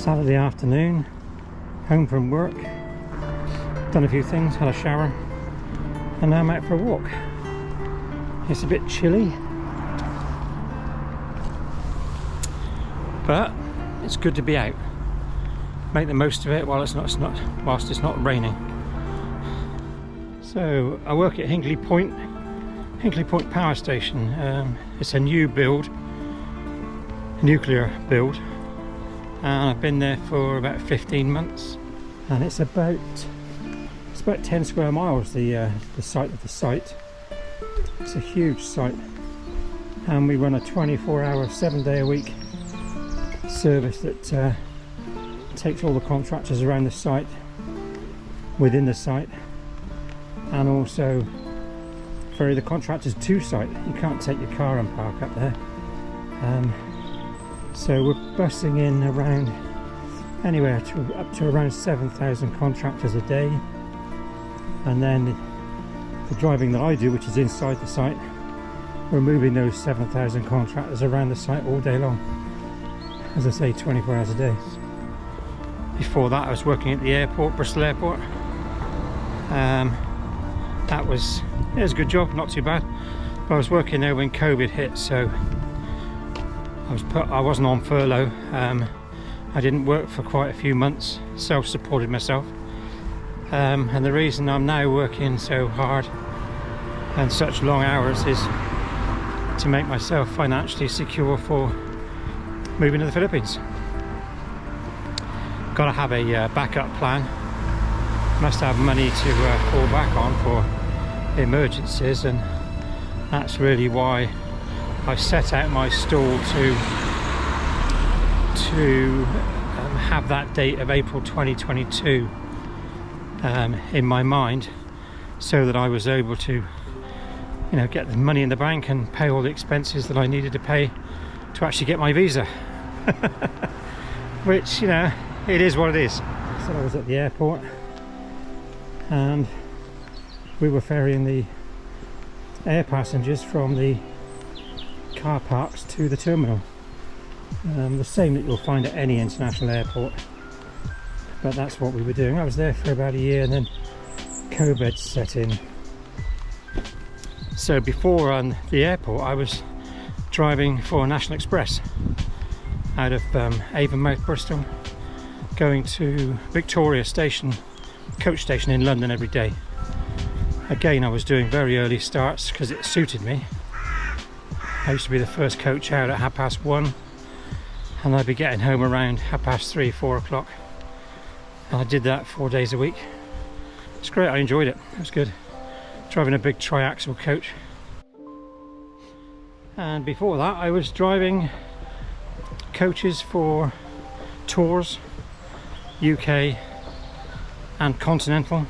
Saturday afternoon, home from work, done a few things, had a shower, and now I'm out for a walk. It's a bit chilly, but it's good to be out. Make the most of it whilst it's not raining. So I work at Hinkley Point Power Station. It's a new build, a nuclear build, and I've been there for about 15 months. And it's about 10 square miles. The site of the site. It's a huge site, and we run a 24-hour, 7-day-a-week service that takes all the contractors around the site, within the site, and also ferry the contractors to site. You can't take your car and park up there. So we're bussing in around anywhere up to around 7,000 contractors a day, and then the driving that I do, which is inside the site, we're moving those 7,000 contractors around the site all day long. As I say, 24 hours a day. Before that I was working at the airport, Bristol Airport. It was a good job, not too bad. But I was working there when COVID hit, so I wasn't on furlough. I didn't work for quite a few months, self-supported myself. And the reason I'm now working so hard and such long hours is to make myself financially secure for moving to the Philippines. Got to have a backup plan. Must have money to fall back on for emergencies, and that's really why I set out my stall to have that date of April 2022 in my mind, so that I was able to, you know, get the money in the bank and pay all the expenses that I needed to pay to actually get my visa. Which, you know, it is what it is. So I was at the airport and we were ferrying the air passengers from the car parks to the terminal. The same that you'll find at any international airport, but that's what we were doing. I was there for about a year and then COVID set in. So before on the airport I was driving for National Express out of Avonmouth, Bristol, going to Victoria Station, coach station in London every day. Again, I was doing very early starts because it suited me. I used to be the first coach out at 1:30, and I'd be getting home around 3:30, 4 o'clock. And I did that 4 days a week. It's great, I enjoyed it, it was good. Driving a big triaxle coach. And before that I was driving coaches for tours, UK and continental,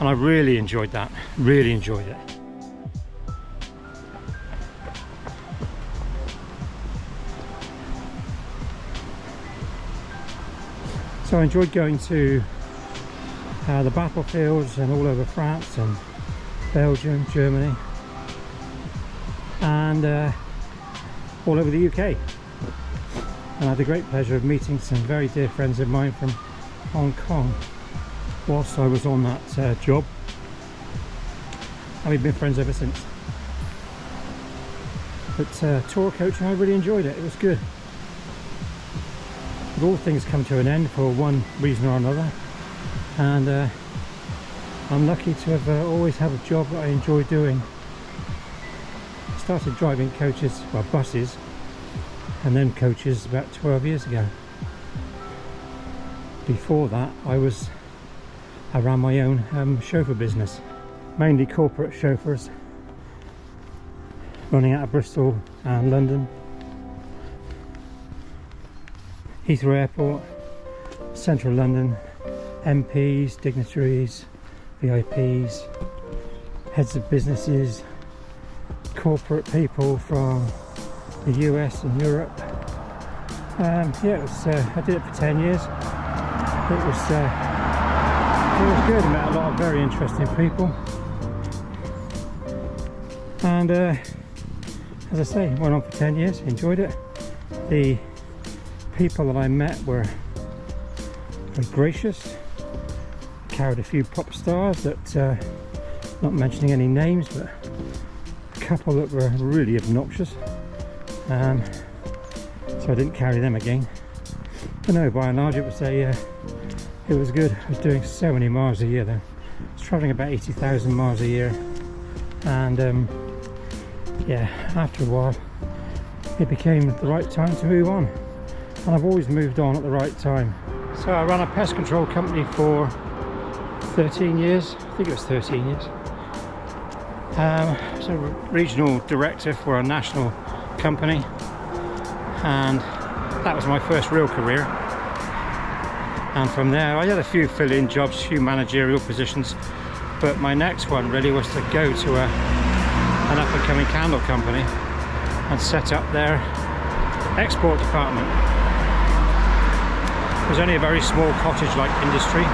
and I really enjoyed that, really enjoyed it. So I enjoyed going to the battlefields and all over France and Belgium, Germany, and all over the UK. And I had the great pleasure of meeting some very dear friends of mine from Hong Kong whilst I was on that job, and we've been friends ever since. But tour coaching, I really enjoyed it, it was good. But all things come to an end for one reason or another, and I'm lucky to have always had a job that I enjoy doing. I started driving coaches, well, buses, and then coaches about 12 years ago. Before that I ran my own chauffeur business, mainly corporate chauffeurs, running out of Bristol and London, Heathrow Airport, Central London, MPs, dignitaries, VIPs, heads of businesses, corporate people from the US and Europe. Yeah, it was, I did it for 10 years. It was good. I met a lot of very interesting people, and as I say, went on for 10 years, enjoyed it. The people that I met were very gracious. Carried a few pop stars that, not mentioning any names, but a couple that were really obnoxious. So I didn't carry them again. But no, by and large it was good. I was doing so many miles a year then. I was travelling about 80,000 miles a year, and yeah, after a while it became the right time to move on, and I've always moved on at the right time. So I ran a pest control company for 13 years, I think it was 13 years. I was a regional director for a national company, and that was my first real career. And from there I had a few fill-in jobs, a few managerial positions, but my next one really was to go to an up-and-coming candle company and set up their export department. It was only a very small cottage-like industry,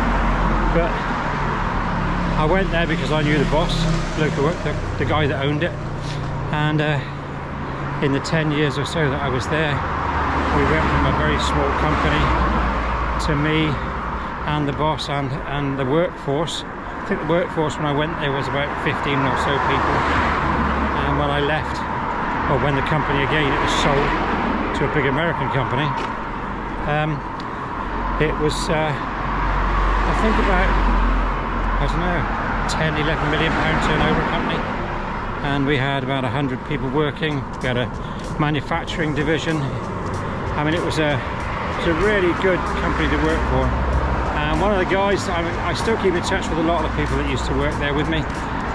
but I went there because I knew the boss, the guy that owned it, and in the 10 years or so that I was there, we went from a very small company to me and the boss and the workforce. I think the workforce when I went there was about 15 or so people, and when I left, or when the company again, it was sold to a big American company, it was I think about, I don't know, 10, 11 million pound turnover company, and we had about 100 people working. We had a manufacturing division. I mean, it was a really good company to work for. And one of the guys, I still keep in touch with a lot of the people that used to work there with me,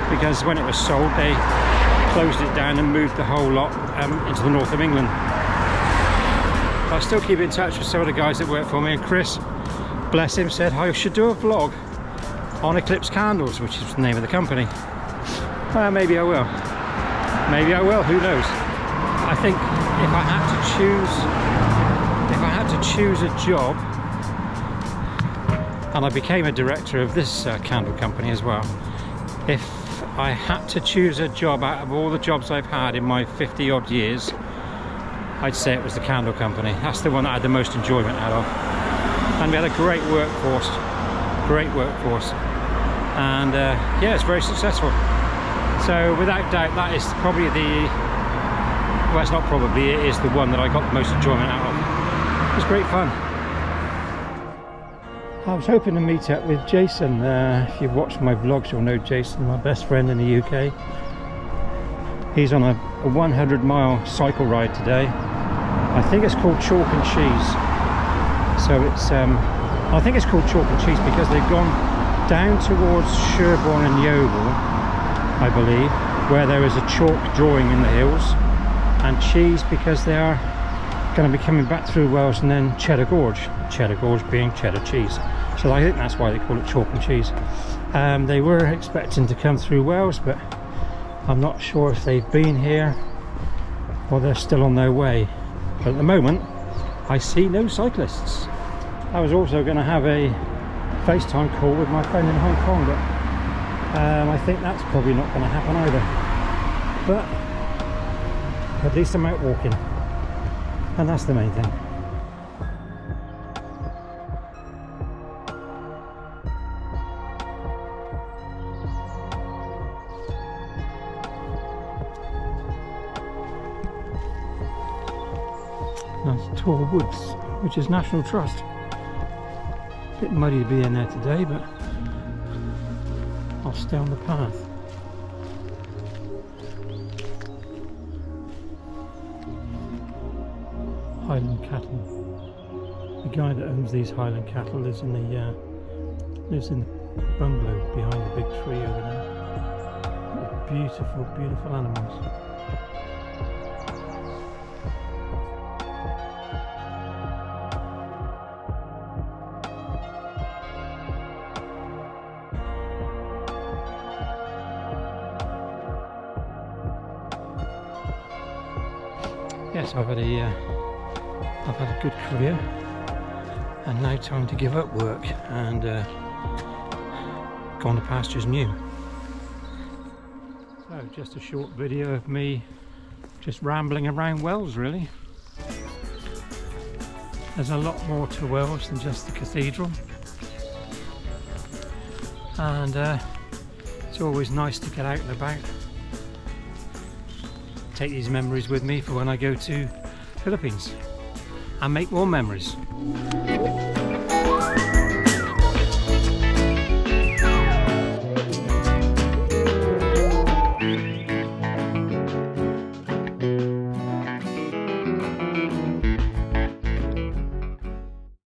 because when it was sold they closed it down and moved the whole lot into the north of England. But I still keep in touch with some of the guys that work for me, and Chris, bless him, said I should do a vlog on Eclipse Candles, which is the name of the company. Well, maybe I will. Maybe I will, who knows. I think if I had to choose a job, and I became a director of this candle company as well, if I had to choose a job out of all the jobs I've had in my 50 odd years, I'd say it was the candle company. That's the one that I had the most enjoyment out of. And we had a great workforce, and yeah, it's very successful. So without doubt that is probably well, it's not probably, it is the one that I got the most enjoyment out of. It was great fun. I was hoping to meet up with Jason. If you've watched my vlogs, you'll know Jason, my best friend in the UK. He's on a 100-mile cycle ride today. I think it's called Chalk and Cheese. So it's, I think it's called Chalk and Cheese because they've gone down towards Sherborne and Yeovil, I believe, where there is a chalk drawing in the hills, and cheese because they are going to be coming back through Wales and then Cheddar Gorge being cheddar cheese. So I think that's why they call it Chalk and Cheese. They were expecting to come through Wales, but I'm not sure if they've been here or they're still on their way. But at the moment I see no cyclists. I was also going to have a FaceTime call with my friend in Hong Kong, but I think that's probably not going to happen either. But at least I'm out walking, and that's the main thing. Nice tall woods, which is National Trust. A bit muddy to be in there today, but I'll stay on the path. Highland cattle. The guy that owns these Highland cattle lives in the bungalow behind the big tree over there. Beautiful, beautiful animals. Yes, I've had a good career, and now time to give up work and go on to pastures new. So just a short video of me just rambling around Wales, really. There's a lot more to Wales than just the cathedral, and it's always nice to get out and about. Take these memories with me for when I go to Philippines and make more memories.